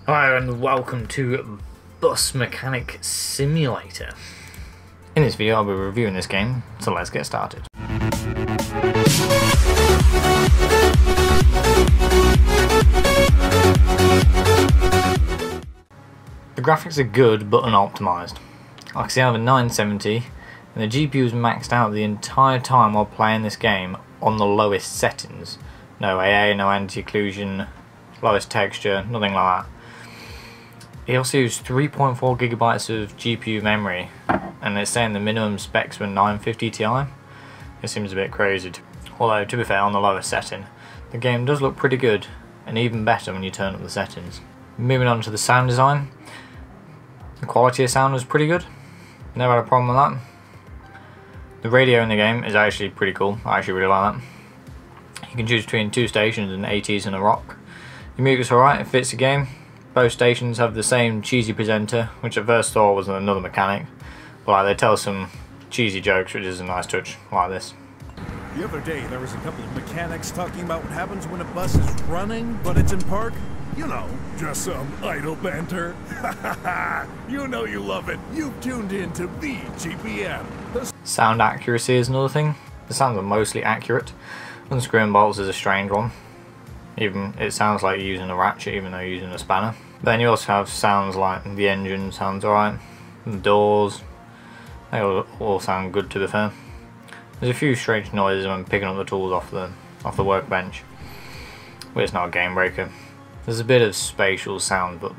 Hello and welcome to Bus Mechanic Simulator. In this video I'll be reviewing this game, so let's get started. The graphics are good but unoptimised. I can see I have a 970 and the GPU is maxed out the entire time while playing this game on the lowest settings. No AA, no anti-occlusion, lowest texture, nothing like that. It also used 3.4 gigabytes of GPU memory, and it's saying the minimum specs were 950 Ti. It seems a bit crazy. Although, to be fair, on the lowest setting, the game does look pretty good, and even better when you turn up the settings. Moving on to the sound design, the quality of sound was pretty good. Never had a problem with that. The radio in the game is actually pretty cool. I actually really like that. You can choose between two stations, an 80s and a rock. The music's alright, it fits the game. Both stations have the same cheesy presenter, which at first thought was another mechanic, but like, they tell some cheesy jokes, which is a nice touch, like this. The other day there was a couple of mechanics talking about what happens when a bus is running, but it's in park. You know, just some idle banter. You know you love it. You've tuned in to the GPM. Sound accuracy is another thing. The sounds are mostly accurate. Unscrewing bolts is a strange one. Even it sounds like you're using a ratchet even though you're using a spanner. But then you also have sounds like the engine sounds alright, the doors, they all sound good to be fair. There's a few strange noises when picking up the tools off the workbench, but it's not a game breaker. There's a bit of spatial sound, but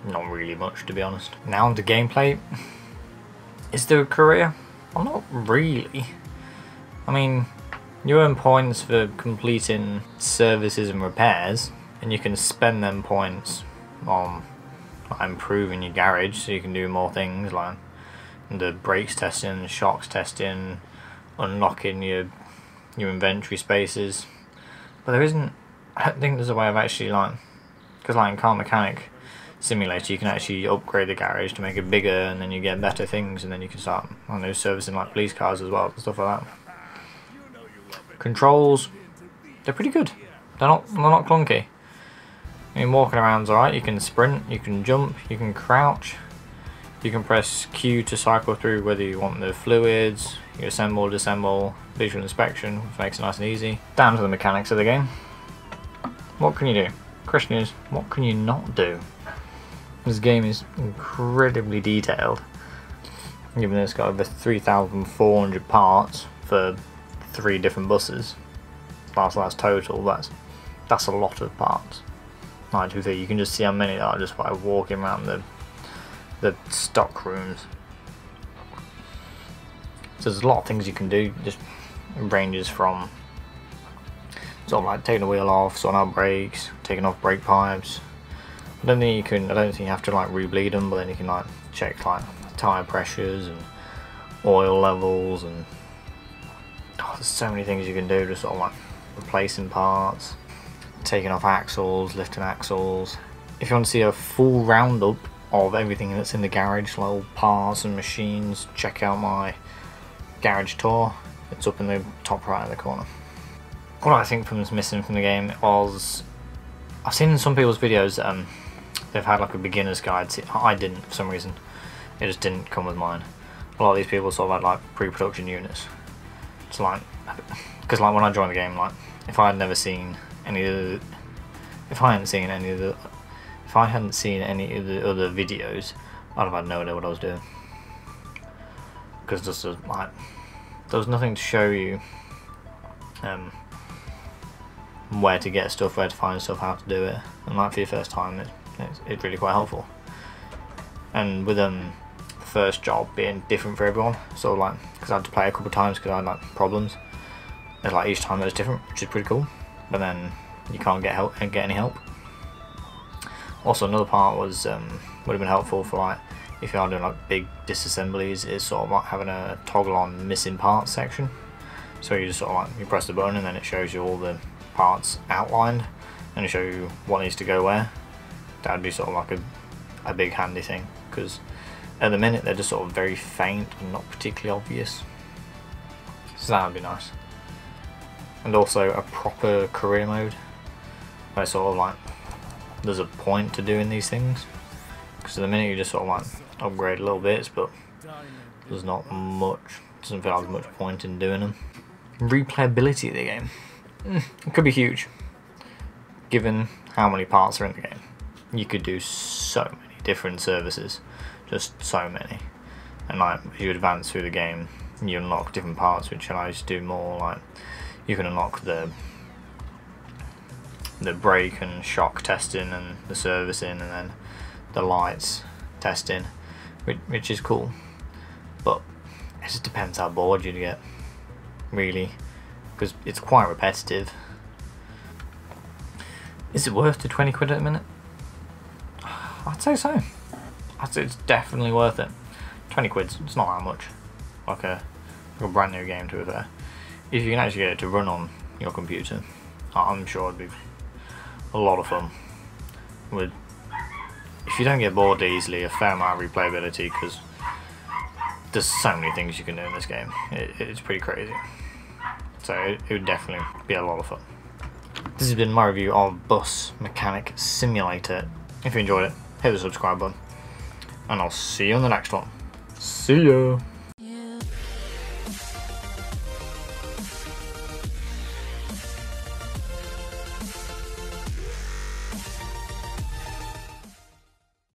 not really much to be honest. Now onto gameplay. Is there a career? Well, not really. I mean, you earn points for completing services and repairs, and you can spend them points on improving your garage so you can do more things like the brakes testing, shocks testing, unlocking your inventory spaces. But there isn't, I don't think there's a way of actually because in Car Mechanic Simulator you can actually upgrade the garage to make it bigger, and then you get better things, and then you can start servicing like police cars as well, stuff like that. Controls, they're pretty good. They're not clunky. I mean, walking around's alright. You can sprint, you can jump, you can crouch, you can press Q to cycle through whether you want the fluids, you assemble, disassemble, visual inspection, which makes it nice and easy. Down to the mechanics of the game. What can you do? Question is, what can you not do? This game is incredibly detailed. Given that it's got over 3,400 parts for 3 different buses. That's total. That's a lot of parts. Like, to be fair, you can just see how many there are just by walking around the stock rooms. So there's a lot of things you can do. Just ranges from sort of like taking the wheel off, sorting out brakes, taking off brake pipes. I don't think you have to like rebleed them, but then you can like check like tire pressures and oil levels, and there's so many things you can do, just sort of like replacing parts, taking off axles, lifting axles. If you want to see a full roundup of everything that's in the garage, like all parts and machines, check out my garage tour. It's up in the top right of the corner. What I think was missing from the game was, I've seen in some people's videos they've had like a beginner's guide. I didn't for some reason. It just didn't come with mine. A lot of these people sort of had like pre-production units. It's like, because like when I joined the game, like if I hadn't seen any of the other videos, I'd have had no idea what I was doing. Because just like there was nothing to show you where to get stuff, where to find stuff, how to do it, and like for your first time, it's really quite helpful. And with the first job being different for everyone, so like because I had to play a couple of times because I had like problems. It's like each time it was different, which is pretty cool. But then you can't get any help. Also, another part was would have been helpful for like if you are doing like big disassemblies, is sort of like having a toggle on missing parts section. So you just sort of like you press the button and then it shows you all the parts outlined and it shows you what needs to go where. That would be sort of like a big handy thing, because at the minute they're just sort of very faint and not particularly obvious. So that would be nice. And also a proper career mode where sort of like there's a point to doing these things, because at the minute you just sort of like upgrade little bits, but there's not much, doesn't feel like there's much point in doing them. Replayability of the game, it could be huge, given how many parts are in the game. You could do so many different services, just so many, and like as you advance through the game, you unlock different parts which allows you to do more. Like you can unlock the brake and shock testing and the servicing, and then the lights testing, which is cool, but it just depends how bored you get, really, because it's quite repetitive. Is it worth the 20 quid at a minute? I'd say so. I'd say it's definitely worth it. 20 quid, it's not that much. Like a brand new game, to be fair. If you can actually get it to run on your computer, I'm sure it'd be a lot of fun. If you don't get bored easily, a fair amount of replayability, because there's so many things you can do in this game. It's pretty crazy. So it would definitely be a lot of fun. This has been my review of Bus Mechanic Simulator. If you enjoyed it, hit the subscribe button, and I'll see you on the next one. See ya!